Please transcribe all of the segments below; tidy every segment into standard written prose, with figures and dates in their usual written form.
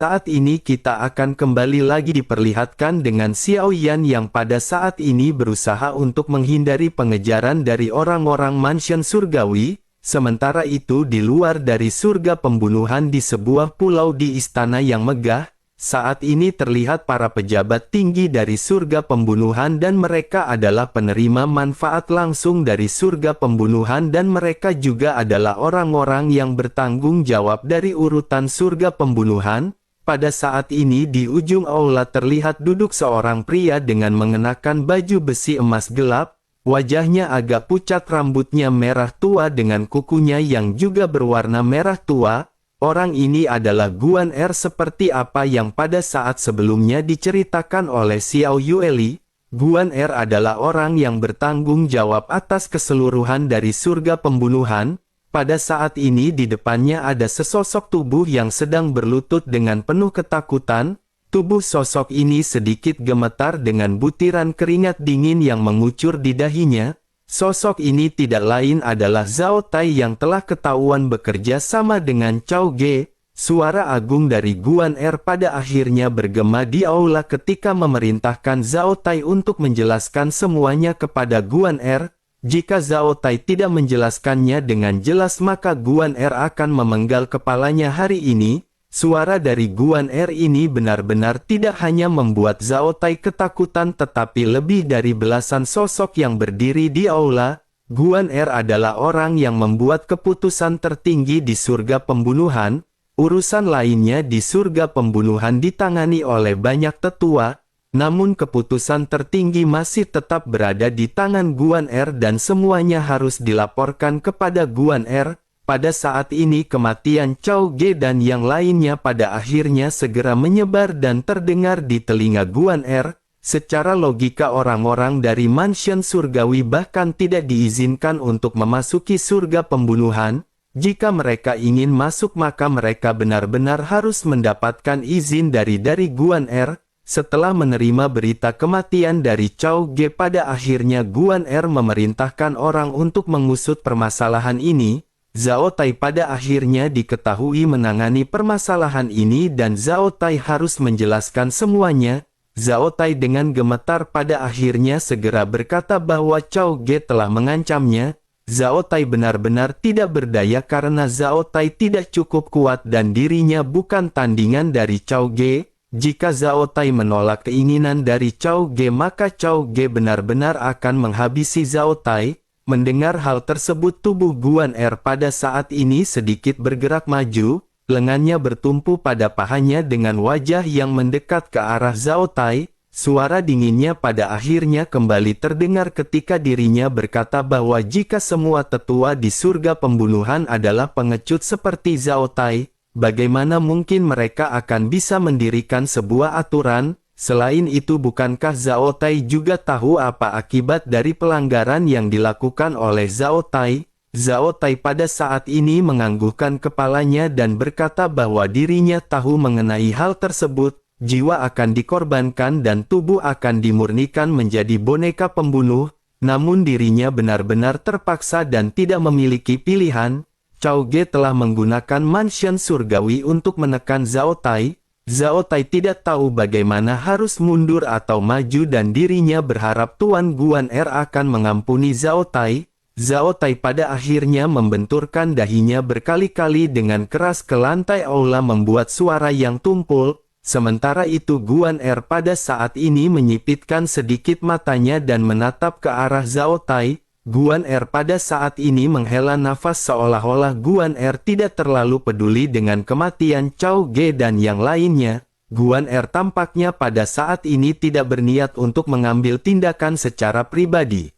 Saat ini kita akan kembali lagi diperlihatkan dengan Xiao Yan yang pada saat ini berusaha untuk menghindari pengejaran dari orang-orang mansion surgawi, sementara itu di luar dari surga pembunuhan di sebuah pulau di istana yang megah, saat ini terlihat para pejabat tinggi dari surga pembunuhan dan mereka adalah penerima manfaat langsung dari surga pembunuhan dan mereka juga adalah orang-orang yang bertanggung jawab dari urutan surga pembunuhan. Pada saat ini di ujung aula terlihat duduk seorang pria dengan mengenakan baju besi emas gelap, wajahnya agak pucat, rambutnya merah tua dengan kukunya yang juga berwarna merah tua. Orang ini adalah Guan Er seperti apa yang pada saat sebelumnya diceritakan oleh Xiao Yueli. Guan Er adalah orang yang bertanggung jawab atas keseluruhan dari surga pembunuhan. Pada saat ini di depannya ada sesosok tubuh yang sedang berlutut dengan penuh ketakutan. Tubuh sosok ini sedikit gemetar dengan butiran keringat dingin yang mengucur di dahinya. Sosok ini tidak lain adalah Zhao Tai yang telah ketahuan bekerja sama dengan Chao Ge. Suara agung dari Guan Er pada akhirnya bergema di aula ketika memerintahkan Zhao Tai untuk menjelaskan semuanya kepada Guan Er. Jika Zhao Tai tidak menjelaskannya dengan jelas maka Guan Er akan memenggal kepalanya hari ini. Suara dari Guan Er ini benar-benar tidak hanya membuat Zhao Tai ketakutan tetapi lebih dari belasan sosok yang berdiri di aula. Guan Er adalah orang yang membuat keputusan tertinggi di surga pembunuhan. Urusan lainnya di surga pembunuhan ditangani oleh banyak tetua. Namun keputusan tertinggi masih tetap berada di tangan Guan Er dan semuanya harus dilaporkan kepada Guan Er. Pada saat ini kematian Chao Ge dan yang lainnya pada akhirnya segera menyebar dan terdengar di telinga Guan Er. Secara logika orang-orang dari mansion surgawi bahkan tidak diizinkan untuk memasuki surga pembunuhan. Jika mereka ingin masuk maka mereka benar-benar harus mendapatkan izin dari Guan Er. Setelah menerima berita kematian dari Chao Ge pada akhirnya Guan Er memerintahkan orang untuk mengusut permasalahan ini. Zhao Tai pada akhirnya diketahui menangani permasalahan ini dan Zhao Tai harus menjelaskan semuanya. Zhao Tai dengan gemetar pada akhirnya segera berkata bahwa Chao Ge telah mengancamnya. Zhao Tai benar-benar tidak berdaya karena Zhao Tai tidak cukup kuat dan dirinya bukan tandingan dari Chao Ge. Jika Zhao Tai menolak keinginan dari Chao Ge maka Chao Ge benar-benar akan menghabisi Zhao Tai. Mendengar hal tersebut tubuh Guan Er pada saat ini sedikit bergerak maju, lengannya bertumpu pada pahanya dengan wajah yang mendekat ke arah Zhao Tai. Suara dinginnya pada akhirnya kembali terdengar ketika dirinya berkata bahwa jika semua tetua di surga pembunuhan adalah pengecut seperti Zhao Tai, bagaimana mungkin mereka akan bisa mendirikan sebuah aturan? Selain itu bukankah Zhao Tai juga tahu apa akibat dari pelanggaran yang dilakukan oleh Zhao Tai? Zhao Tai pada saat ini menganggukkan kepalanya dan berkata bahwa dirinya tahu mengenai hal tersebut. Jiwa akan dikorbankan dan tubuh akan dimurnikan menjadi boneka pembunuh. Namun dirinya benar-benar terpaksa dan tidak memiliki pilihan. Chao Ge telah menggunakan mansion surgawi untuk menekan Zhao Tai. Zhao Tai tidak tahu bagaimana harus mundur atau maju dan dirinya berharap Tuan Guan Er akan mengampuni Zhao Tai. Zhao Tai pada akhirnya membenturkan dahinya berkali-kali dengan keras ke lantai aula membuat suara yang tumpul. Sementara itu Guan Er pada saat ini menyipitkan sedikit matanya dan menatap ke arah Zhao Tai. Guan Er pada saat ini menghela nafas seolah-olah Guan Er tidak terlalu peduli dengan kematian Chao Ge dan yang lainnya. Guan Er tampaknya pada saat ini tidak berniat untuk mengambil tindakan secara pribadi.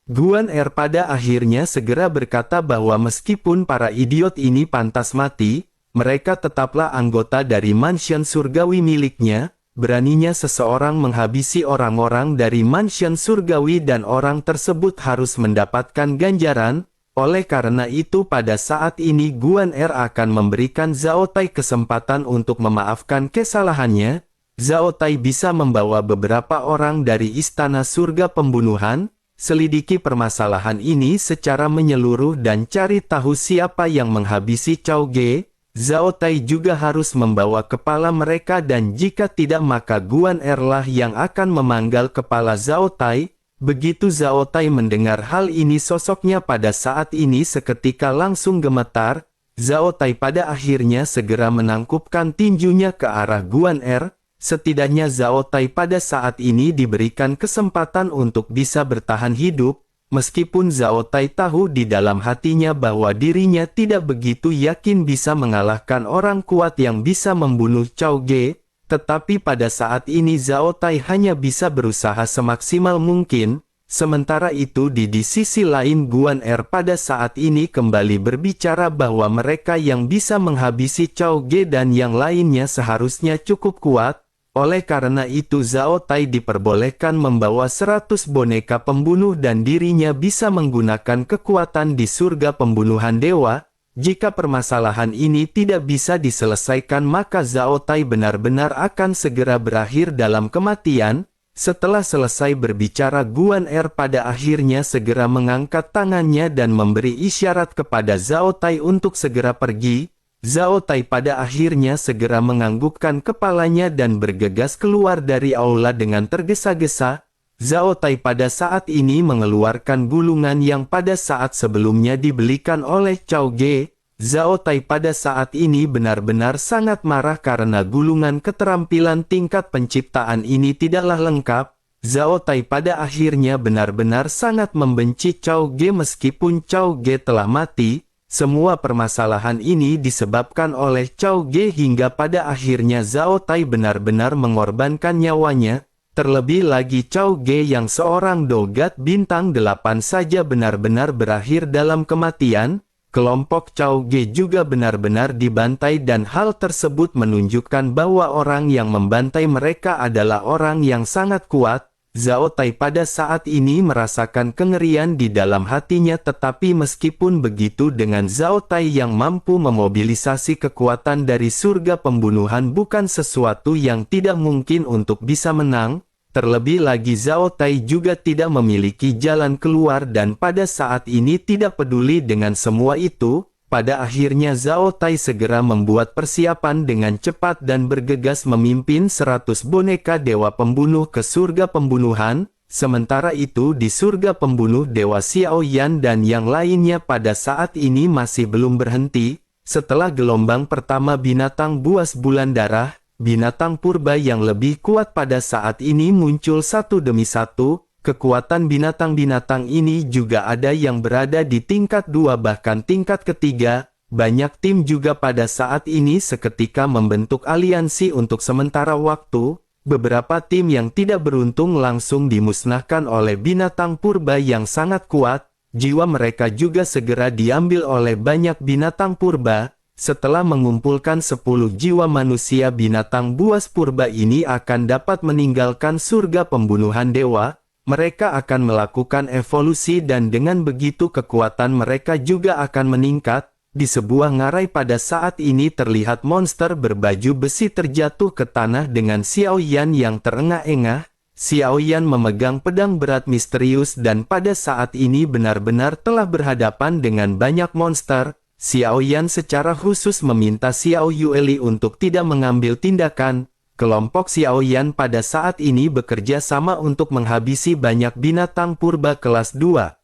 Guan Er pada akhirnya segera berkata bahwa meskipun para idiot ini pantas mati, mereka tetaplah anggota dari mansion surgawi miliknya. Beraninya seseorang menghabisi orang-orang dari mansion surgawi dan orang tersebut harus mendapatkan ganjaran. Oleh karena itu pada saat ini Guan Er akan memberikan Zhao Tai kesempatan untuk memaafkan kesalahannya. Zhao Tai bisa membawa beberapa orang dari istana surga pembunuhan. Selidiki permasalahan ini secara menyeluruh dan cari tahu siapa yang menghabisi Chao Ge. Zhao Tai juga harus membawa kepala mereka dan jika tidak maka Guan Er lah yang akan memanggal kepala Zhao Tai. Begitu Zhao Tai mendengar hal ini sosoknya pada saat ini seketika langsung gemetar. Zhao Tai pada akhirnya segera menangkupkan tinjunya ke arah Guan Er. Setidaknya Zhao Tai pada saat ini diberikan kesempatan untuk bisa bertahan hidup. Meskipun Zhao Tai tahu di dalam hatinya bahwa dirinya tidak begitu yakin bisa mengalahkan orang kuat yang bisa membunuh Cao Ge, tetapi pada saat ini Zhao Tai hanya bisa berusaha semaksimal mungkin. Sementara itu di sisi lain Guan Er pada saat ini kembali berbicara bahwa mereka yang bisa menghabisi Cao Ge dan yang lainnya seharusnya cukup kuat. Oleh karena itu Zhao Tai diperbolehkan membawa 100 boneka pembunuh dan dirinya bisa menggunakan kekuatan di surga pembunuhan dewa. Jika permasalahan ini tidak bisa diselesaikan maka Zhao Tai benar-benar akan segera berakhir dalam kematian. Setelah selesai berbicara Guan Er pada akhirnya segera mengangkat tangannya dan memberi isyarat kepada Zhao Tai untuk segera pergi. Zhao Tai pada akhirnya segera menganggukkan kepalanya dan bergegas keluar dari aula dengan tergesa-gesa. Zhao Tai pada saat ini mengeluarkan gulungan yang pada saat sebelumnya dibelikan oleh Cao Ge. Zhao Tai pada saat ini benar-benar sangat marah karena gulungan keterampilan tingkat penciptaan ini tidaklah lengkap. Zhao Tai pada akhirnya benar-benar sangat membenci Cao Ge meskipun Cao Ge telah mati. Semua permasalahan ini disebabkan oleh Cao Ge hingga pada akhirnya Zhao Tai benar-benar mengorbankan nyawanya. Terlebih lagi Cao Ge yang seorang dogat bintang 8 saja benar-benar berakhir dalam kematian. Kelompok Cao Ge juga benar-benar dibantai dan hal tersebut menunjukkan bahwa orang yang membantai mereka adalah orang yang sangat kuat. Zhao Tai pada saat ini merasakan kengerian di dalam hatinya tetapi meskipun begitu dengan Zhao Tai yang mampu memobilisasi kekuatan dari surga pembunuhan bukan sesuatu yang tidak mungkin untuk bisa menang. Terlebih lagi Zhao Tai juga tidak memiliki jalan keluar dan pada saat ini tidak peduli dengan semua itu. Pada akhirnya Zhao Tai segera membuat persiapan dengan cepat dan bergegas memimpin 100 boneka dewa pembunuh ke surga pembunuhan. Sementara itu di surga pembunuh Dewa Xiao Yan dan yang lainnya pada saat ini masih belum berhenti. Setelah gelombang pertama binatang buas bulan darah, binatang purba yang lebih kuat pada saat ini muncul satu demi satu. Kekuatan binatang-binatang ini juga ada yang berada di tingkat 2 bahkan tingkat ketiga. Banyak tim juga pada saat ini seketika membentuk aliansi untuk sementara waktu. Beberapa tim yang tidak beruntung langsung dimusnahkan oleh binatang purba yang sangat kuat. Jiwa mereka juga segera diambil oleh banyak binatang purba. Setelah mengumpulkan 10 jiwa manusia binatang buas purba ini akan dapat meninggalkan surga pembunuhan dewa. Mereka akan melakukan evolusi dan dengan begitu kekuatan mereka juga akan meningkat. Di sebuah ngarai pada saat ini terlihat monster berbaju besi terjatuh ke tanah dengan Xiao Yan yang terengah-engah. Xiao Yan memegang pedang berat misterius dan pada saat ini benar-benar telah berhadapan dengan banyak monster. Xiao Yan secara khusus meminta Xiao Yueli untuk tidak mengambil tindakan. Kelompok Xiao Yan pada saat ini bekerja sama untuk menghabisi banyak binatang purba kelas 2.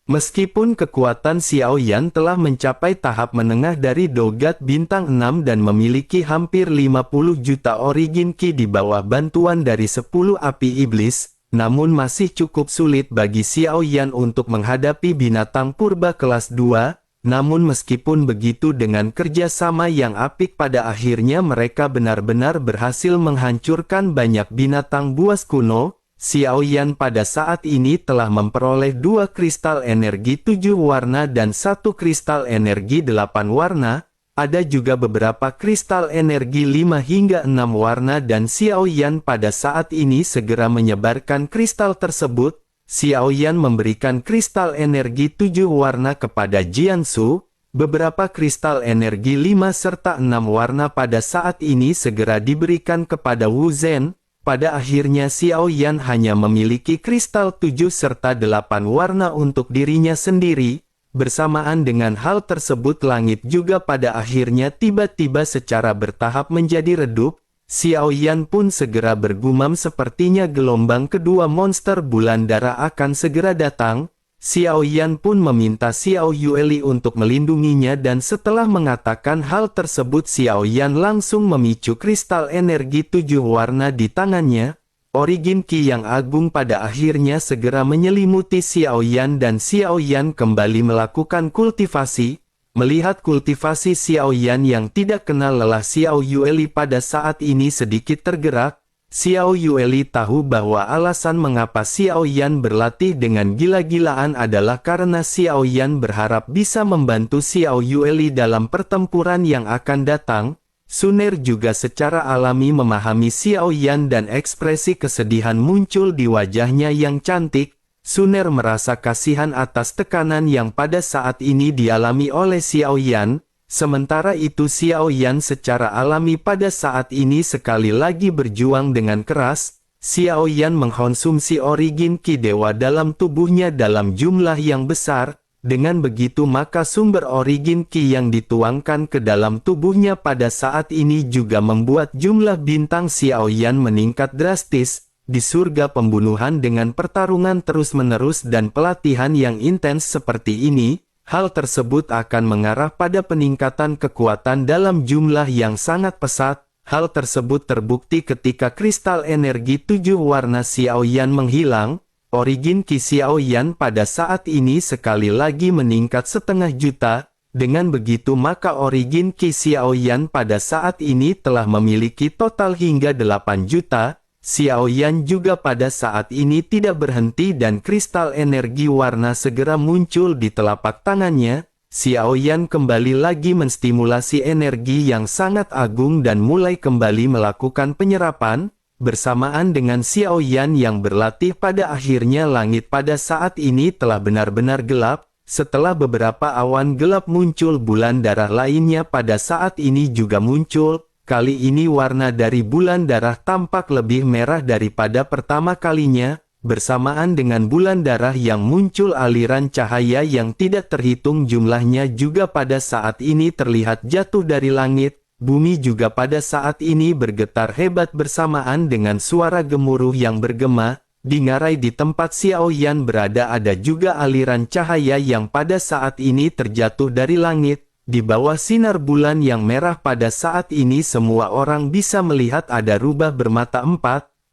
Meskipun kekuatan Xiao Yan telah mencapai tahap menengah dari dogat bintang 6 dan memiliki hampir 50 juta origin ki di bawah bantuan dari 10 api iblis, namun masih cukup sulit bagi Xiao Yan untuk menghadapi binatang purba kelas 2. Namun meskipun begitu dengan kerjasama yang apik pada akhirnya mereka benar-benar berhasil menghancurkan banyak binatang buas kuno. Xiao Yan pada saat ini telah memperoleh 2 kristal energi 7 warna dan 1 kristal energi 8 warna. Ada juga beberapa kristal energi 5 hingga 6 warna dan Xiao Yan pada saat ini segera menyebarkan kristal tersebut. Xiao Yan memberikan kristal energi 7 warna kepada Jiansu. Beberapa kristal energi 5 serta 6 warna pada saat ini segera diberikan kepada Wu Zhen. Pada akhirnya Xiao Yan hanya memiliki kristal 7 serta 8 warna untuk dirinya sendiri. Bersamaan dengan hal tersebut langit juga pada akhirnya tiba-tiba secara bertahap menjadi redup. Xiao Yan pun segera bergumam sepertinya gelombang kedua monster bulan darah akan segera datang. Xiao Yan pun meminta Xiao Yueli untuk melindunginya dan setelah mengatakan hal tersebut Xiao Yan langsung memicu kristal energi 7 warna di tangannya. Origin Qi yang agung pada akhirnya segera menyelimuti Xiao Yan dan Xiao Yan kembali melakukan kultivasi. Melihat kultivasi Xiao Yan yang tidak kenal lelah Xiao Yueli pada saat ini sedikit tergerak, Xiao Yueli tahu bahwa alasan mengapa Xiao Yan berlatih dengan gila-gilaan adalah karena Xiao Yan berharap bisa membantu Xiao Yueli dalam pertempuran yang akan datang. Suner juga secara alami memahami Xiao Yan dan ekspresi kesedihan muncul di wajahnya yang cantik. Suner merasa kasihan atas tekanan yang pada saat ini dialami oleh Xiao Yan. Sementara itu Xiao Yan secara alami pada saat ini sekali lagi berjuang dengan keras. Xiao Yan mengkonsumsi origin Qi dewa dalam tubuhnya dalam jumlah yang besar. Dengan begitu maka sumber origin Qi yang dituangkan ke dalam tubuhnya pada saat ini juga membuat jumlah bintang Xiao Yan meningkat drastis. Di surga pembunuhan dengan pertarungan terus-menerus dan pelatihan yang intens seperti ini, hal tersebut akan mengarah pada peningkatan kekuatan dalam jumlah yang sangat pesat. Hal tersebut terbukti ketika kristal energi 7 warna Xiao Yan menghilang. Origin Qi Xiao Yan pada saat ini sekali lagi meningkat 500 juta. Dengan begitu maka origin Qi Xiao Yan pada saat ini telah memiliki total hingga 8 juta. Xiao Yan juga pada saat ini tidak berhenti dan kristal energi warna segera muncul di telapak tangannya. Xiao Yan kembali lagi menstimulasi energi yang sangat agung dan mulai kembali melakukan penyerapan. Bersamaan dengan Xiao Yan yang berlatih pada akhirnya langit pada saat ini telah benar-benar gelap. Setelah beberapa awan gelap muncul bulan darah lainnya pada saat ini juga muncul. Kali ini warna dari bulan darah tampak lebih merah daripada pertama kalinya. Bersamaan dengan bulan darah yang muncul aliran cahaya yang tidak terhitung jumlahnya juga pada saat ini terlihat jatuh dari langit. Bumi juga pada saat ini bergetar hebat bersamaan dengan suara gemuruh yang bergema. Di ngarai di tempat Xiao Yan berada ada juga aliran cahaya yang pada saat ini terjatuh dari langit. Di bawah sinar bulan yang merah pada saat ini semua orang bisa melihat ada rubah bermata 4.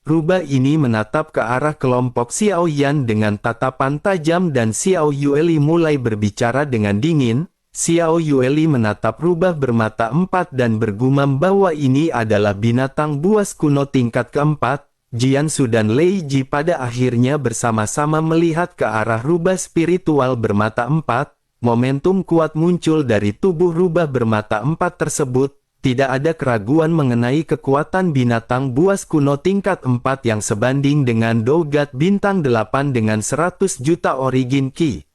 Rubah ini menatap ke arah kelompok Xiao Yan dengan tatapan tajam dan Xiao Yueli mulai berbicara dengan dingin. Xiao Yueli menatap rubah bermata 4 dan bergumam bahwa ini adalah binatang buas kuno tingkat keempat. Jiansu dan Lei Ji pada akhirnya bersama-sama melihat ke arah rubah spiritual bermata 4. Momentum kuat muncul dari tubuh rubah bermata 4 tersebut. Tidak ada keraguan mengenai kekuatan binatang buas kuno tingkat 4 yang sebanding dengan Dogat bintang 8 dengan 100 juta origin Qi.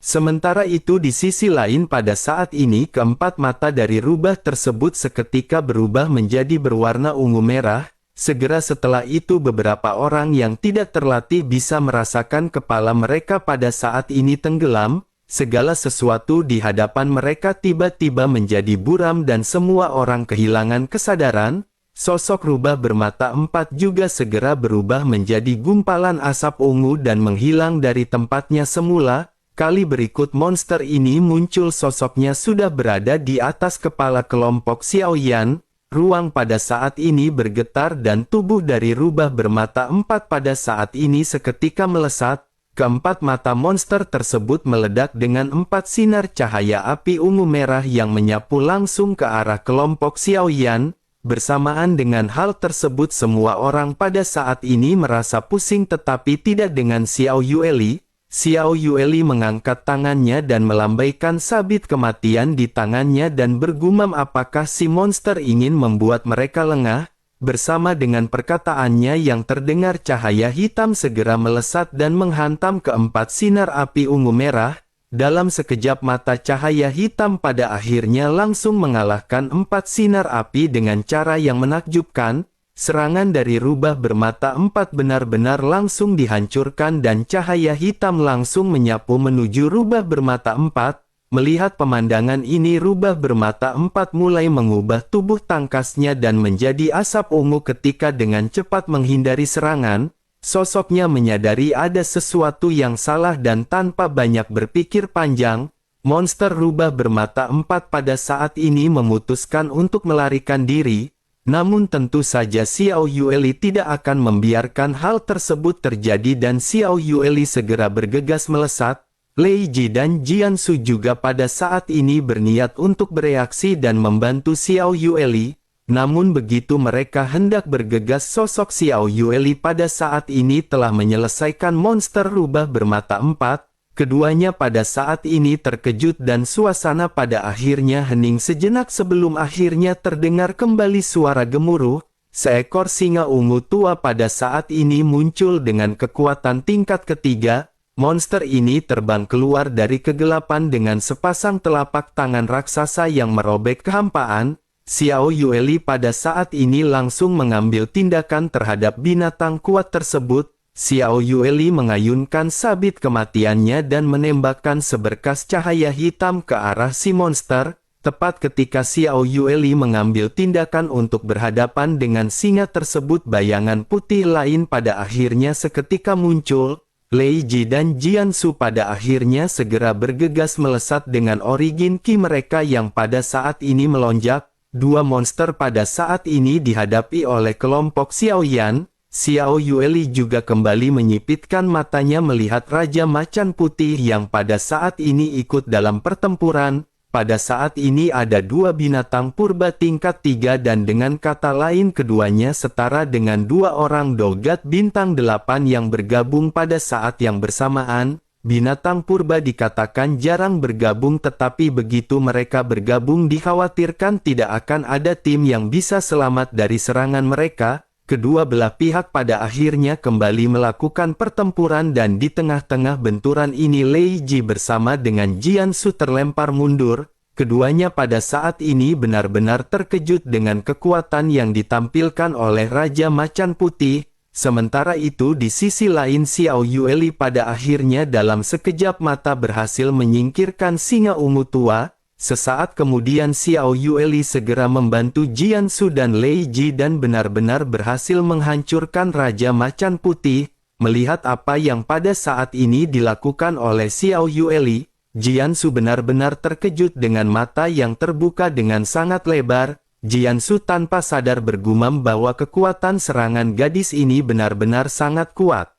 Sementara itu di sisi lain pada saat ini keempat mata dari rubah tersebut seketika berubah menjadi berwarna ungu merah. Segera setelah itu beberapa orang yang tidak terlatih bisa merasakan kepala mereka pada saat ini tenggelam. Segala sesuatu di hadapan mereka tiba-tiba menjadi buram dan semua orang kehilangan kesadaran. Sosok rubah bermata 4 juga segera berubah menjadi gumpalan asap ungu dan menghilang dari tempatnya semula. Kali berikut monster ini muncul sosoknya sudah berada di atas kepala kelompok Xiao Yan. Ruang pada saat ini bergetar dan tubuh dari rubah bermata 4 pada saat ini seketika melesat. Keempat mata monster tersebut meledak dengan 4 sinar cahaya api ungu merah yang menyapu langsung ke arah kelompok Xiao Yan. Bersamaan dengan hal tersebut semua orang pada saat ini merasa pusing tetapi tidak dengan Xiao Yueli. Xiao Yueli mengangkat tangannya dan melambaikan sabit kematian di tangannya dan bergumam apakah si monster ingin membuat mereka lengah. Bersama dengan perkataannya yang terdengar cahaya hitam segera melesat dan menghantam keempat sinar api ungu merah. Dalam sekejap mata cahaya hitam pada akhirnya langsung mengalahkan 4 sinar api dengan cara yang menakjubkan. serangan dari rubah bermata 4 benar-benar langsung dihancurkan dan cahaya hitam langsung menyapu menuju rubah bermata 4. Melihat pemandangan ini, rubah bermata 4 mulai mengubah tubuh tangkasnya dan menjadi asap ungu ketika dengan cepat menghindari serangan. Sosoknya menyadari ada sesuatu yang salah dan tanpa banyak berpikir panjang, monster rubah bermata 4 pada saat ini memutuskan untuk melarikan diri. Namun tentu saja Xiao Yueli tidak akan membiarkan hal tersebut terjadi dan Xiao Yueli segera bergegas melesat. Lei Ji dan Jian Su juga pada saat ini berniat untuk bereaksi dan membantu Xiao Yueli. Namun begitu mereka hendak bergegas, sosok Xiao Yueli pada saat ini telah menyelesaikan monster rubah bermata 4. Keduanya pada saat ini terkejut dan suasana pada akhirnya hening sejenak sebelum akhirnya terdengar kembali suara gemuruh. Seekor singa ungu tua pada saat ini muncul dengan kekuatan tingkat ketiga. Monster ini terbang keluar dari kegelapan dengan sepasang telapak tangan raksasa yang merobek kehampaan. Xiao Yueli pada saat ini langsung mengambil tindakan terhadap binatang kuat tersebut. Xiao Yueli mengayunkan sabit kematiannya dan menembakkan seberkas cahaya hitam ke arah si monster. Tepat ketika Xiao Yueli mengambil tindakan untuk berhadapan dengan singa tersebut, bayangan putih lain pada akhirnya seketika muncul. Lei Ji dan Jian Su pada akhirnya segera bergegas melesat dengan origin ki mereka yang pada saat ini melonjak. Dua monster pada saat ini dihadapi oleh kelompok Xiao Yan. Xiao Yueli juga kembali menyipitkan matanya melihat Raja Macan Putih yang pada saat ini ikut dalam pertempuran. Pada saat ini ada dua binatang purba tingkat 3 dan dengan kata lain keduanya setara dengan dua orang dogat bintang 8 yang bergabung pada saat yang bersamaan. Binatang purba dikatakan jarang bergabung, tetapi begitu mereka bergabung dikhawatirkan tidak akan ada tim yang bisa selamat dari serangan mereka. Kedua belah pihak pada akhirnya kembali melakukan pertempuran dan di tengah-tengah benturan ini Lei Ji bersama dengan Jian Su terlempar mundur. Keduanya pada saat ini benar-benar terkejut dengan kekuatan yang ditampilkan oleh Raja Macan Putih. Sementara itu di sisi lain Xiao Yueli pada akhirnya dalam sekejap mata berhasil menyingkirkan singa ungu tua. Sesaat kemudian Xiao Yueli segera membantu Jian Su dan Lei Ji dan benar-benar berhasil menghancurkan Raja Macan Putih. Melihat apa yang pada saat ini dilakukan oleh Xiao Yueli, Jian Su benar-benar terkejut dengan mata yang terbuka dengan sangat lebar. Jian Su tanpa sadar bergumam bahwa kekuatan serangan gadis ini benar-benar sangat kuat.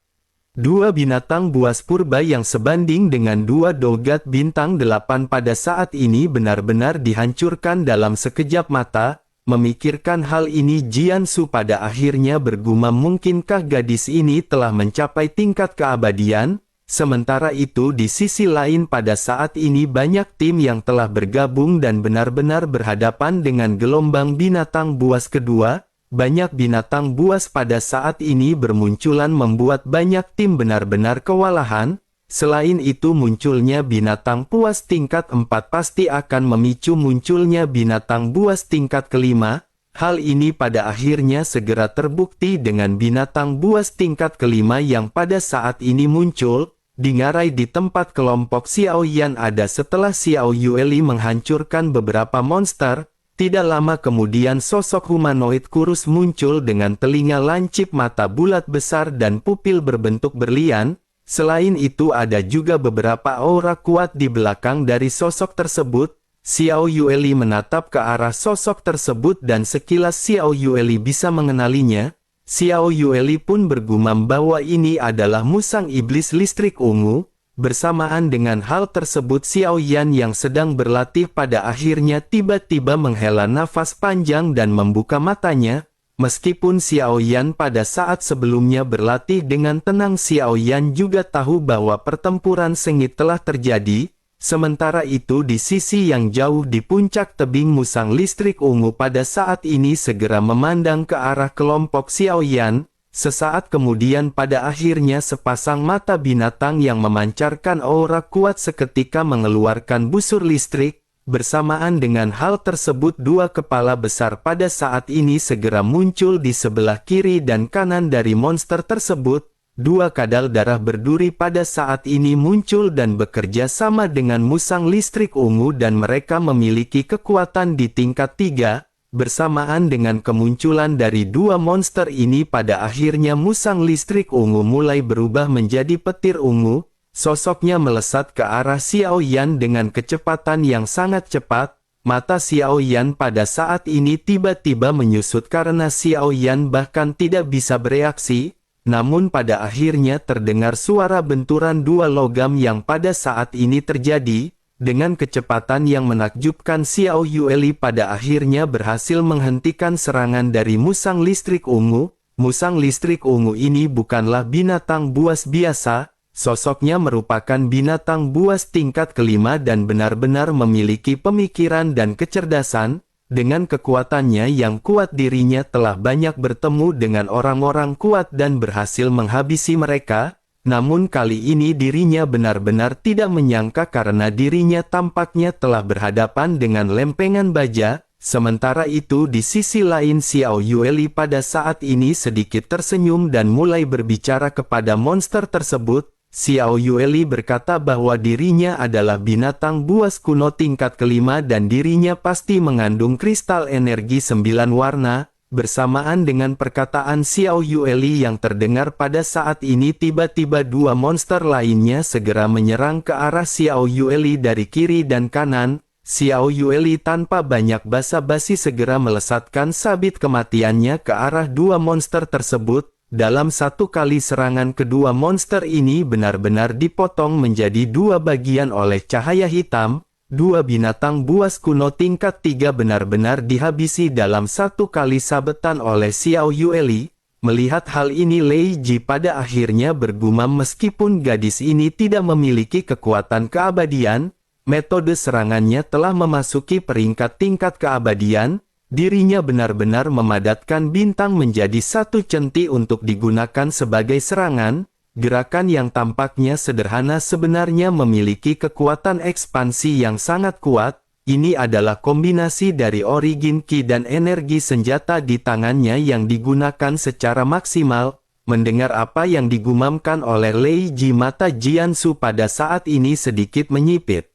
Dua binatang buas purba yang sebanding dengan dua dogat bintang 8 pada saat ini benar-benar dihancurkan dalam sekejap mata. Memikirkan hal ini Jian Su pada akhirnya bergumam, mungkinkah gadis ini telah mencapai tingkat keabadian? Sementara itu di sisi lain pada saat ini banyak tim yang telah bergabung dan benar-benar berhadapan dengan gelombang binatang buas kedua. Banyak binatang buas pada saat ini bermunculan membuat banyak tim benar-benar kewalahan. Selain itu munculnya binatang buas tingkat 4 pasti akan memicu munculnya binatang buas tingkat kelima. Hal ini pada akhirnya segera terbukti dengan binatang buas tingkat kelima yang pada saat ini muncul. Dingarai di tempat kelompok Xiao Yan ada setelah Xiao Yueli menghancurkan beberapa monster. Tidak lama kemudian sosok humanoid kurus muncul dengan telinga lancip, mata bulat besar dan pupil berbentuk berlian. Selain itu ada juga beberapa aura kuat di belakang dari sosok tersebut. Xiao Yueli menatap ke arah sosok tersebut dan sekilas Xiao Yueli bisa mengenalinya. Xiao Yueli pun bergumam bahwa ini adalah musang iblis listrik ungu. Bersamaan dengan hal tersebut Xiao Yan yang sedang berlatih pada akhirnya tiba-tiba menghela nafas panjang dan membuka matanya. Meskipun Xiao Yan pada saat sebelumnya berlatih dengan tenang, Xiao Yan juga tahu bahwa pertempuran sengit telah terjadi. Sementara itu di sisi yang jauh di puncak tebing musang listrik ungu pada saat ini segera memandang ke arah kelompok Xiao Yan. Sesaat kemudian pada akhirnya sepasang mata binatang yang memancarkan aura kuat seketika mengeluarkan busur listrik. Bersamaan dengan hal tersebut, dua kepala besar pada saat ini segera muncul di sebelah kiri dan kanan dari monster tersebut. Dua kadal darah berduri pada saat ini muncul dan bekerja sama dengan musang listrik ungu dan mereka memiliki kekuatan di tingkat 3. Bersamaan dengan kemunculan dari dua monster ini, pada akhirnya musang listrik ungu mulai berubah menjadi petir ungu. Sosoknya melesat ke arah Xiao Yan dengan kecepatan yang sangat cepat. Mata Xiao Yan pada saat ini tiba-tiba menyusut karena Xiao Yan bahkan tidak bisa bereaksi. Namun pada akhirnya terdengar suara benturan dua logam yang pada saat ini terjadi. Dengan kecepatan yang menakjubkan, Xiao Yueli pada akhirnya berhasil menghentikan serangan dari musang listrik ungu. Musang listrik ungu ini bukanlah binatang buas biasa. Sosoknya merupakan binatang buas tingkat kelima dan benar-benar memiliki pemikiran dan kecerdasan. Dengan kekuatannya yang kuat, dirinya telah banyak bertemu dengan orang-orang kuat dan berhasil menghabisi mereka. Namun kali ini dirinya benar-benar tidak menyangka karena dirinya tampaknya telah berhadapan dengan lempengan baja. Sementara itu di sisi lain, Xiao Yueli pada saat ini sedikit tersenyum dan mulai berbicara kepada monster tersebut. Xiao Yueli berkata bahwa dirinya adalah binatang buas kuno tingkat kelima dan dirinya pasti mengandung kristal energi 9 warna. Bersamaan dengan perkataan Xiao Yueli yang terdengar pada saat ini, tiba-tiba dua monster lainnya segera menyerang ke arah Xiao Yueli dari kiri dan kanan. Xiao Yueli tanpa banyak basa-basi segera melesatkan sabit kematiannya ke arah dua monster tersebut. Dalam satu kali serangan, kedua monster ini benar-benar dipotong menjadi dua bagian oleh cahaya hitam. Dua binatang buas kuno tingkat 3 benar-benar dihabisi dalam satu kali sabetan oleh Xiao Yueli. Melihat hal ini, Lei Ji pada akhirnya bergumam, meskipun gadis ini tidak memiliki kekuatan keabadian, metode serangannya telah memasuki peringkat tingkat keabadian. Dirinya benar-benar memadatkan bintang menjadi satu centi untuk digunakan sebagai serangan. Gerakan yang tampaknya sederhana sebenarnya memiliki kekuatan ekspansi yang sangat kuat. Ini adalah kombinasi dari origin ki dan energi senjata di tangannya yang digunakan secara maksimal. Mendengar apa yang digumamkan oleh Lei Ji, mata Jiansu pada saat ini sedikit menyipit.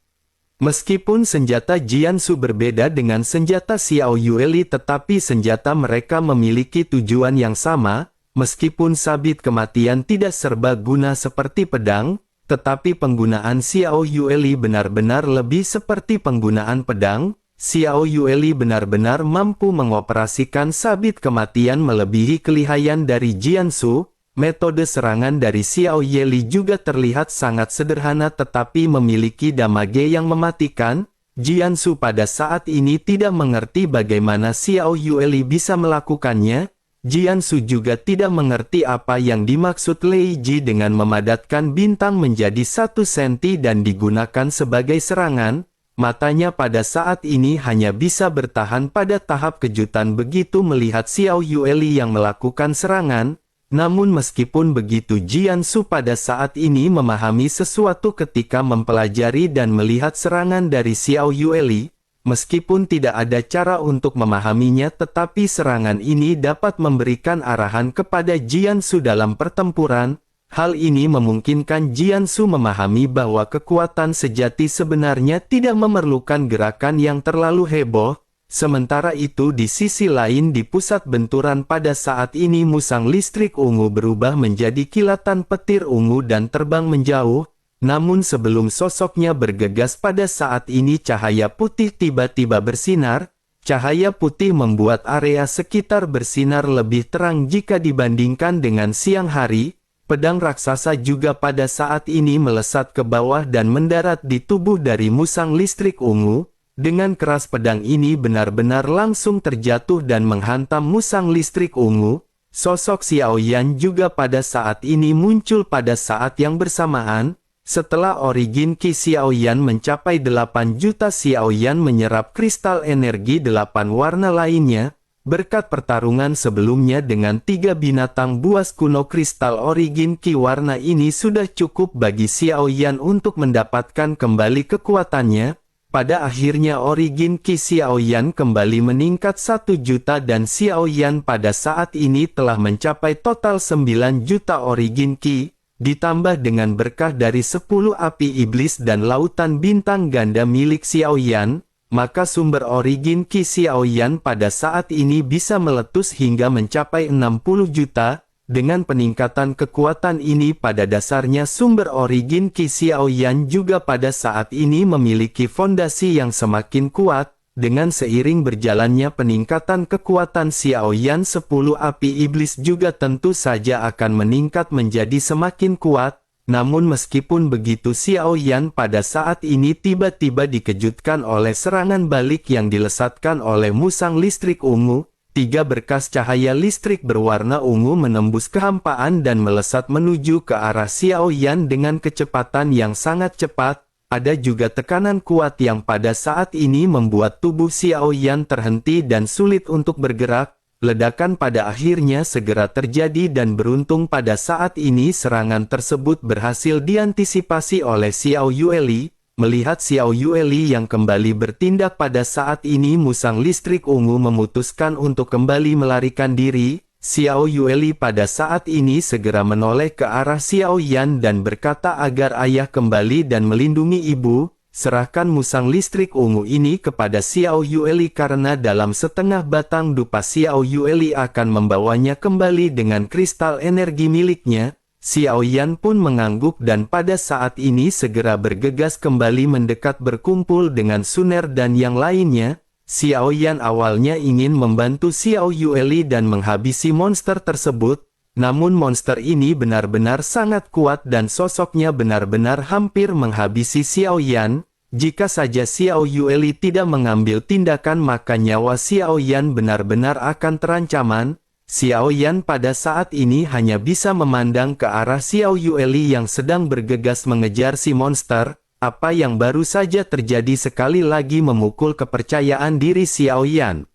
Meskipun senjata Jiansu berbeda dengan senjata Xiao Yueli, tetapi senjata mereka memiliki tujuan yang sama. Meskipun sabit kematian tidak serba guna seperti pedang, tetapi penggunaan Xiao Yueli benar-benar lebih seperti penggunaan pedang. Xiao Yueli benar-benar mampu mengoperasikan sabit kematian melebihi kelihayan dari Jiansu. Metode serangan dari Xiao Yueli juga terlihat sangat sederhana tetapi memiliki damage yang mematikan. Jiansu pada saat ini tidak mengerti bagaimana Xiao Yueli bisa melakukannya. Jiansu juga tidak mengerti apa yang dimaksud Lei Ji dengan memadatkan bintang menjadi 1 senti dan digunakan sebagai serangan. Matanya pada saat ini hanya bisa bertahan pada tahap kejutan begitu melihat Xiao Yueli yang melakukan serangan. Namun meskipun begitu, Jiansu pada saat ini memahami sesuatu ketika mempelajari dan melihat serangan dari Xiao Yueli. Meskipun tidak ada cara untuk memahaminya, tetapi serangan ini dapat memberikan arahan kepada Jiansu dalam pertempuran. Hal ini memungkinkan Jiansu memahami bahwa kekuatan sejati sebenarnya tidak memerlukan gerakan yang terlalu heboh. Sementara itu di sisi lain, di pusat benturan pada saat ini, musang listrik ungu berubah menjadi kilatan petir ungu dan terbang menjauh. Namun sebelum sosoknya bergegas, pada saat ini cahaya putih tiba-tiba bersinar. Cahaya putih membuat area sekitar bersinar lebih terang jika dibandingkan dengan siang hari. Pedang raksasa juga pada saat ini melesat ke bawah dan mendarat di tubuh dari musang listrik ungu. Dengan keras pedang ini benar-benar langsung terjatuh dan menghantam musang listrik ungu. Sosok Xiao Yan juga pada saat ini muncul pada saat yang bersamaan. Setelah origin Ki Xiao Yan mencapai 8 juta, Xiao Yan menyerap kristal energi 8 warna lainnya. Berkat pertarungan sebelumnya dengan 3 binatang buas kuno, kristal origin Ki warna ini sudah cukup bagi Xiao Yan untuk mendapatkan kembali kekuatannya. Pada akhirnya origin Qi Xiaoyan kembali meningkat 1 juta dan Xiaoyan pada saat ini telah mencapai total 9 juta origin Qi, ditambah dengan berkah dari 10 api iblis dan lautan bintang ganda milik Xiaoyan, maka sumber origin Qi Xiaoyan pada saat ini bisa meletus hingga mencapai 60 juta. Dengan peningkatan kekuatan ini pada dasarnya sumber origin Qi Xiaoyan juga pada saat ini memiliki fondasi yang semakin kuat. Dengan seiring berjalannya peningkatan kekuatan Xiaoyan, 10 api iblis juga tentu saja akan meningkat menjadi semakin kuat. Namun meskipun begitu Xiaoyan pada saat ini tiba-tiba dikejutkan oleh serangan balik yang dilesatkan oleh musang listrik ungu. 3 berkas cahaya listrik berwarna ungu menembus kehampaan dan melesat menuju ke arah Xiaoyan dengan kecepatan yang sangat cepat. Ada juga tekanan kuat yang pada saat ini membuat tubuh Xiaoyan terhenti dan sulit untuk bergerak. Ledakan pada akhirnya segera terjadi dan beruntung pada saat ini serangan tersebut berhasil diantisipasi oleh Xiao Yueli. Melihat Xiao Yueli yang kembali bertindak pada saat ini, musang listrik ungu memutuskan untuk kembali melarikan diri. Xiao Yueli pada saat ini segera menoleh ke arah Xiaoyan dan berkata agar ayah kembali dan melindungi ibu. Serahkan musang listrik ungu ini kepada Xiao Yueli karena dalam setengah batang dupa Xiao Yueli akan membawanya kembali dengan kristal energi miliknya. Xiaoyan pun mengangguk dan pada saat ini segera bergegas kembali mendekat berkumpul dengan Suner dan yang lainnya. Xiaoyan awalnya ingin membantu Xiao Yueli dan menghabisi monster tersebut, namun monster ini benar-benar sangat kuat dan sosoknya benar-benar hampir menghabisi Xiaoyan. Jika saja Xiao Yueli tidak mengambil tindakan maka nyawa Xiaoyan benar-benar akan terancaman. Xiaoyan pada saat ini hanya bisa memandang ke arah Xiao Yueli yang sedang bergegas mengejar si monster. Apa yang baru saja terjadi sekali lagi memukul kepercayaan diri Xiaoyan.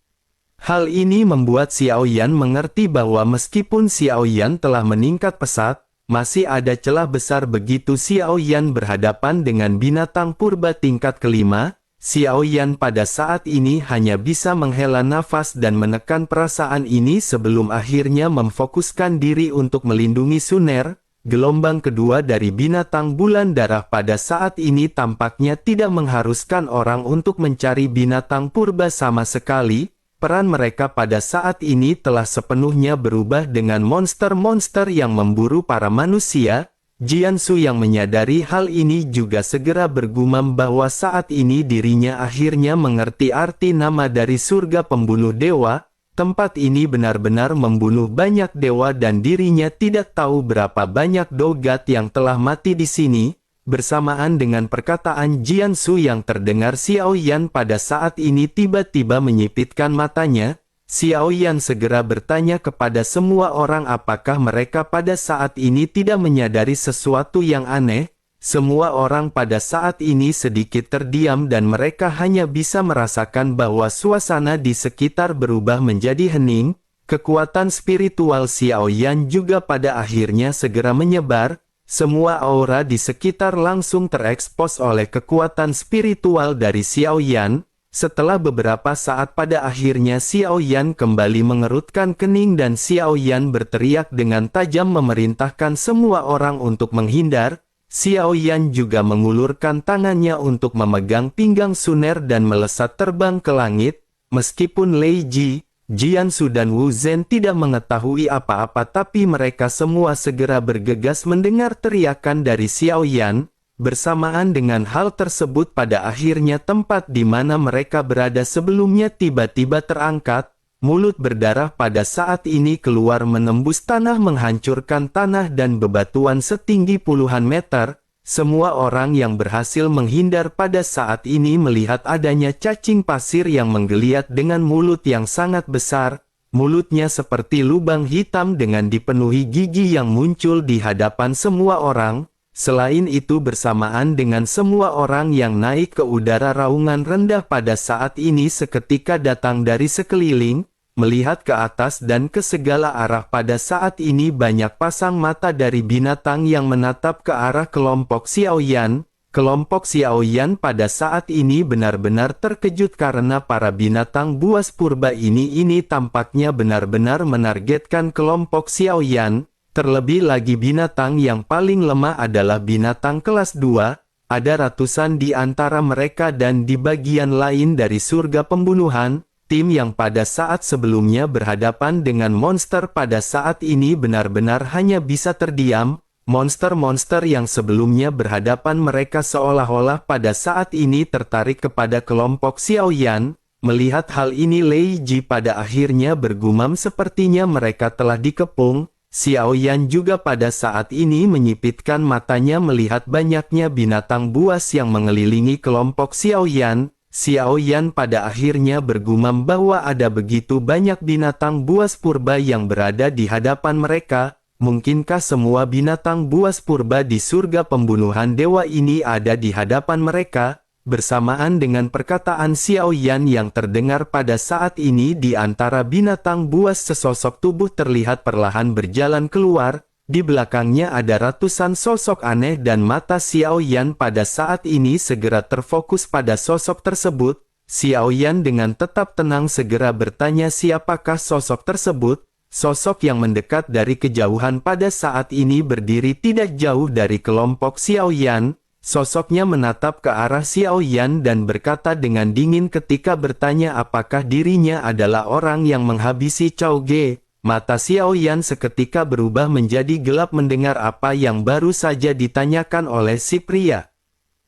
Hal ini membuat Xiaoyan mengerti bahwa meskipun Xiaoyan telah meningkat pesat, masih ada celah besar begitu Xiaoyan berhadapan dengan binatang purba tingkat kelima. Xiaoyan pada saat ini hanya bisa menghela nafas dan menekan perasaan ini sebelum akhirnya memfokuskan diri untuk melindungi Suner. Gelombang kedua dari binatang bulan darah pada saat ini tampaknya tidak mengharuskan orang untuk mencari binatang purba sama sekali. Peran mereka pada saat ini telah sepenuhnya berubah dengan monster-monster yang memburu para manusia. Jiansu yang menyadari hal ini juga segera bergumam bahwa saat ini dirinya akhirnya mengerti arti nama dari surga pembunuh dewa. Tempat ini benar-benar membunuh banyak dewa dan dirinya tidak tahu berapa banyak dogat yang telah mati di sini. Bersamaan dengan perkataan Jiansu yang terdengar, Xiaoyan pada saat ini tiba-tiba menyipitkan matanya. Xiaoyan segera bertanya kepada semua orang apakah mereka pada saat ini tidak menyadari sesuatu yang aneh. Semua orang pada saat ini sedikit terdiam dan mereka hanya bisa merasakan bahwa suasana di sekitar berubah menjadi hening. Kekuatan spiritual Xiaoyan juga pada akhirnya segera menyebar. Semua aura di sekitar langsung terekspos oleh kekuatan spiritual dari Xiaoyan. Setelah beberapa saat pada akhirnya Xiaoyan kembali mengerutkan kening dan Xiaoyan berteriak dengan tajam memerintahkan semua orang untuk menghindar. Xiaoyan juga mengulurkan tangannya untuk memegang pinggang Suner dan melesat terbang ke langit. Meskipun Lei Ji, Jiansu dan Wu Zhen tidak mengetahui apa-apa tapi mereka semua segera bergegas mendengar teriakan dari Xiaoyan. Bersamaan dengan hal tersebut pada akhirnya tempat di mana mereka berada sebelumnya tiba-tiba terangkat. Mulut berdarah pada saat ini keluar menembus tanah menghancurkan tanah dan bebatuan setinggi puluhan meter. Semua orang yang berhasil menghindar pada saat ini melihat adanya cacing pasir yang menggeliat dengan mulut yang sangat besar. Mulutnya seperti lubang hitam dengan dipenuhi gigi yang muncul di hadapan semua orang. Selain itu bersamaan dengan semua orang yang naik ke udara, raungan rendah pada saat ini seketika datang dari sekeliling. Melihat ke atas dan ke segala arah pada saat ini banyak pasang mata dari binatang yang menatap ke arah kelompok Xiaoyan. Kelompok Xiaoyan pada saat ini benar-benar terkejut karena para binatang buas purba ini tampaknya benar-benar menargetkan kelompok Xiaoyan, terlebih lagi binatang yang paling lemah adalah binatang kelas 2, ada ratusan di antara mereka dan di bagian lain dari surga pembunuhan, tim yang pada saat sebelumnya berhadapan dengan monster pada saat ini benar-benar hanya bisa terdiam. Monster-monster yang sebelumnya berhadapan mereka seolah-olah pada saat ini tertarik kepada kelompok Xiaoyan. Melihat hal ini Lei Ji pada akhirnya bergumam sepertinya mereka telah dikepung. Xiaoyan juga pada saat ini menyipitkan matanya melihat banyaknya binatang buas yang mengelilingi kelompok Xiaoyan. Xiaoyan pada akhirnya bergumam bahwa ada begitu banyak binatang buas purba yang berada di hadapan mereka. Mungkinkah semua binatang buas purba di surga pembunuhan dewa ini ada di hadapan mereka? Bersamaan dengan perkataan Xiaoyan yang terdengar pada saat ini di antara binatang buas sesosok tubuh terlihat perlahan berjalan keluar. Di belakangnya ada ratusan sosok aneh dan mata Xiaoyan pada saat ini segera terfokus pada sosok tersebut. Xiaoyan dengan tetap tenang segera bertanya siapakah sosok tersebut. Sosok yang mendekat dari kejauhan pada saat ini berdiri tidak jauh dari kelompok Xiaoyan. Sosoknya menatap ke arah Xiaoyan dan berkata dengan dingin ketika bertanya apakah dirinya adalah orang yang menghabisi Cao Ge. Mata Xiaoyan seketika berubah menjadi gelap mendengar apa yang baru saja ditanyakan oleh si pria.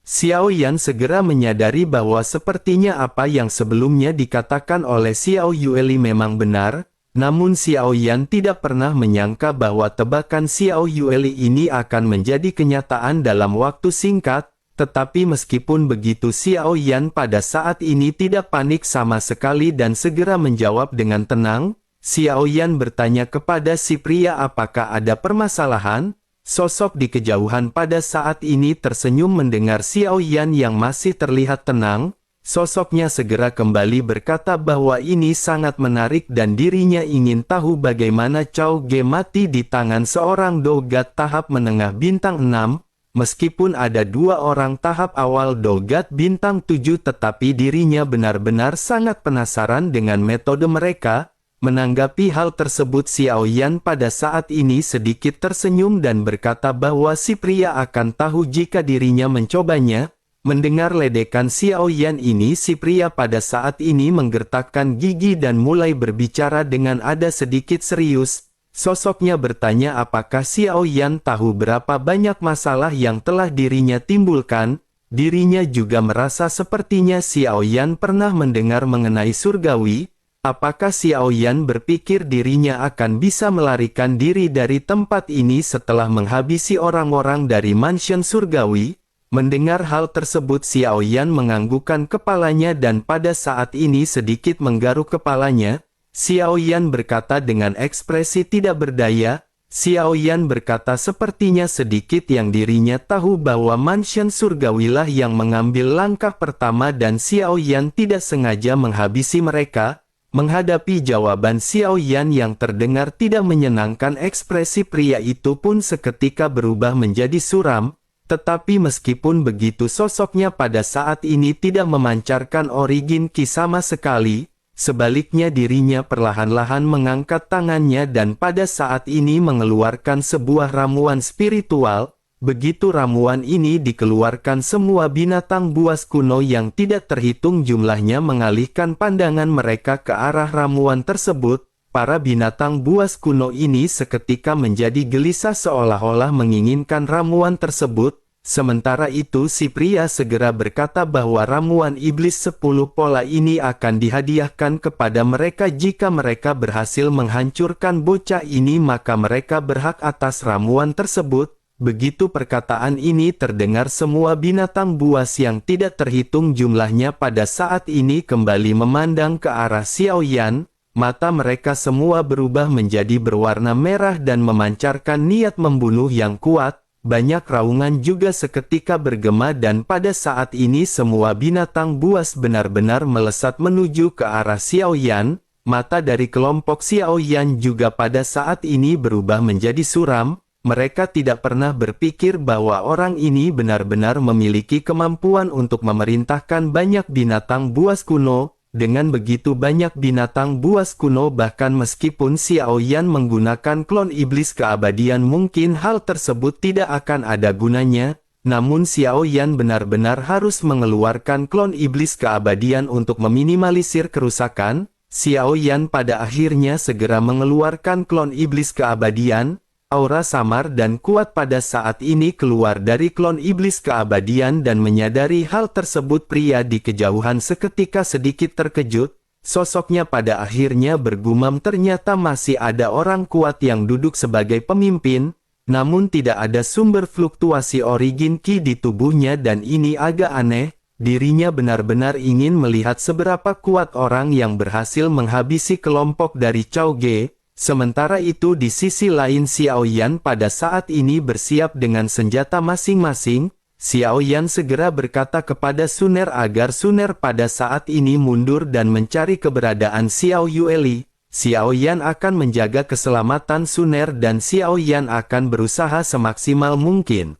Xiaoyan segera menyadari bahwa sepertinya apa yang sebelumnya dikatakan oleh Xiao Yueli memang benar. Namun Xiaoyan tidak pernah menyangka bahwa tebakan Xiao Yueli ini akan menjadi kenyataan dalam waktu singkat, tetapi meskipun begitu Xiaoyan pada saat ini tidak panik sama sekali dan segera menjawab dengan tenang. Xiaoyan bertanya kepada si pria apakah ada permasalahan. Sosok di kejauhan pada saat ini tersenyum mendengar Xiaoyan yang masih terlihat tenang. Sosoknya segera kembali berkata bahwa ini sangat menarik dan dirinya ingin tahu bagaimana Cao Ge mati di tangan seorang dogat tahap menengah bintang 6. Meskipun ada 2 orang tahap awal dogat bintang 7 tetapi dirinya benar-benar sangat penasaran dengan metode mereka. Menanggapi hal tersebut Xiaoyan pada saat ini sedikit tersenyum dan berkata bahwa si pria akan tahu jika dirinya mencobanya. Mendengar ledekan Xiaoyan ini si pria pada saat ini menggertakkan gigi dan mulai berbicara dengan ada sedikit serius. Sosoknya bertanya apakah Xiaoyan tahu berapa banyak masalah yang telah dirinya timbulkan. Dirinya juga merasa sepertinya Xiaoyan pernah mendengar mengenai surgawi. Apakah Xiaoyan berpikir dirinya akan bisa melarikan diri dari tempat ini setelah menghabisi orang-orang dari mansion surgawi? Mendengar hal tersebut Xiaoyan menganggukkan kepalanya dan pada saat ini sedikit menggaruk kepalanya. Xiaoyan berkata dengan ekspresi tidak berdaya. Xiaoyan berkata sepertinya sedikit yang dirinya tahu bahwa mansion surgawilah yang mengambil langkah pertama dan Xiaoyan tidak sengaja menghabisi mereka. Menghadapi jawaban Xiaoyan yang terdengar tidak menyenangkan ekspresi pria itu pun seketika berubah menjadi suram. Tetapi meskipun begitu sosoknya pada saat ini tidak memancarkan origin Qi sama sekali, sebaliknya dirinya perlahan-lahan mengangkat tangannya dan pada saat ini mengeluarkan sebuah ramuan spiritual. Begitu ramuan ini dikeluarkan semua binatang buas kuno yang tidak terhitung jumlahnya mengalihkan pandangan mereka ke arah ramuan tersebut. Para binatang buas kuno ini seketika menjadi gelisah seolah-olah menginginkan ramuan tersebut. Sementara itu si pria segera berkata bahwa ramuan iblis 10 pola ini akan dihadiahkan kepada mereka jika mereka berhasil menghancurkan bocah ini maka mereka berhak atas ramuan tersebut. Begitu perkataan ini terdengar semua binatang buas yang tidak terhitung jumlahnya pada saat ini kembali memandang ke arah Xiaoyan. Mata mereka semua berubah menjadi berwarna merah dan memancarkan niat membunuh yang kuat. Banyak raungan juga seketika bergema dan pada saat ini semua binatang buas benar-benar melesat menuju ke arah Xiaoyan. Mata dari kelompok Xiaoyan juga pada saat ini berubah menjadi suram. Mereka tidak pernah berpikir bahwa orang ini benar-benar memiliki kemampuan untuk memerintahkan banyak binatang buas kuno. Dengan begitu banyak binatang buas kuno, bahkan meskipun Xiao Yan menggunakan klon iblis keabadian, mungkin hal tersebut tidak akan ada gunanya. Namun Xiao Yan benar-benar harus mengeluarkan klon iblis keabadian untuk meminimalisir kerusakan. Xiao Yan pada akhirnya segera mengeluarkan klon iblis keabadian. Aura samar dan kuat pada saat ini keluar dari klon iblis keabadian dan menyadari hal tersebut, pria di kejauhan seketika sedikit terkejut. Sosoknya pada akhirnya bergumam, ternyata masih ada orang kuat yang duduk sebagai pemimpin. Namun tidak ada sumber fluktuasi origin ki di tubuhnya dan ini agak aneh. Dirinya benar-benar ingin melihat seberapa kuat orang yang berhasil menghabisi kelompok dari Cao Ge. Sementara itu di sisi lain Xiao Yan pada saat ini bersiap dengan senjata masing-masing. Xiao Yan segera berkata kepada Suner agar Suner pada saat ini mundur dan mencari keberadaan Xiao Yueli. Xiao Yan akan menjaga keselamatan Suner dan Xiao Yan akan berusaha semaksimal mungkin.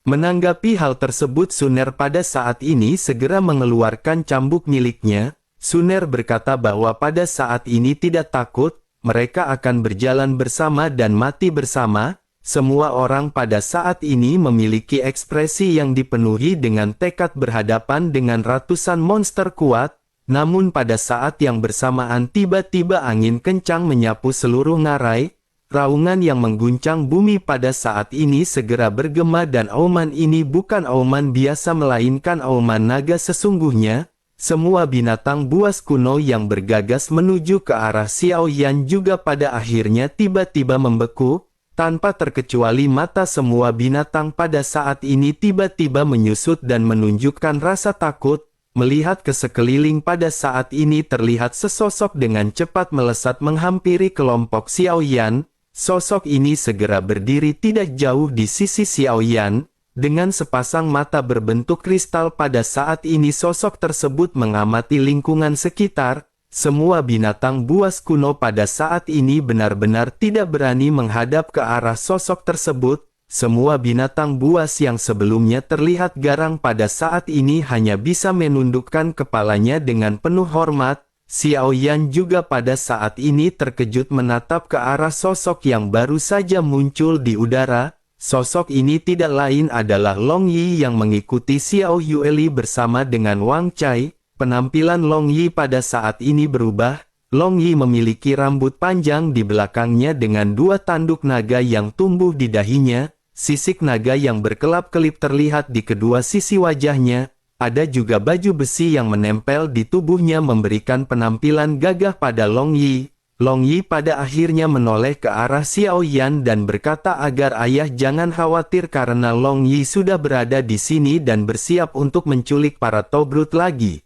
Menanggapi hal tersebut, Suner pada saat ini segera mengeluarkan cambuk miliknya. Suner berkata bahwa pada saat ini tidak takut. Mereka akan berjalan bersama dan mati bersama. Semua orang pada saat ini memiliki ekspresi yang dipenuhi dengan tekad berhadapan dengan ratusan monster kuat. Namun pada saat yang bersamaan tiba-tiba angin kencang menyapu seluruh ngarai. Raungan yang mengguncang bumi pada saat ini segera bergema dan auman ini bukan auman biasa melainkan auman naga sesungguhnya. Semua binatang buas kuno yang bergagas menuju ke arah Xiao Yan juga pada akhirnya tiba-tiba membeku. Tanpa terkecuali mata semua binatang pada saat ini tiba-tiba menyusut dan menunjukkan rasa takut. Melihat ke sekeliling pada saat ini terlihat sesosok dengan cepat melesat menghampiri kelompok Xiao Yan. Sosok ini segera berdiri tidak jauh di sisi Xiao Yan. Dengan sepasang mata berbentuk kristal pada saat ini sosok tersebut mengamati lingkungan sekitar. Semua binatang buas kuno pada saat ini benar-benar tidak berani menghadap ke arah sosok tersebut. Semua binatang buas yang sebelumnya terlihat garang pada saat ini hanya bisa menundukkan kepalanya dengan penuh hormat. Xiao Yan juga pada saat ini terkejut menatap ke arah sosok yang baru saja muncul di udara. Sosok ini tidak lain adalah Long Yi yang mengikuti Xiao Yueli bersama dengan Wang Cai. Penampilan Long Yi pada saat ini berubah. Long Yi memiliki rambut panjang di belakangnya dengan dua tanduk naga yang tumbuh di dahinya. Sisik naga yang berkelap-kelip terlihat di kedua sisi wajahnya. Ada juga baju besi yang menempel di tubuhnya memberikan penampilan gagah pada Long Yi. Long Yi pada akhirnya menoleh ke arah Xiao Yan dan berkata agar ayah jangan khawatir karena Long Yi sudah berada di sini dan bersiap untuk menculik para Tobrut lagi.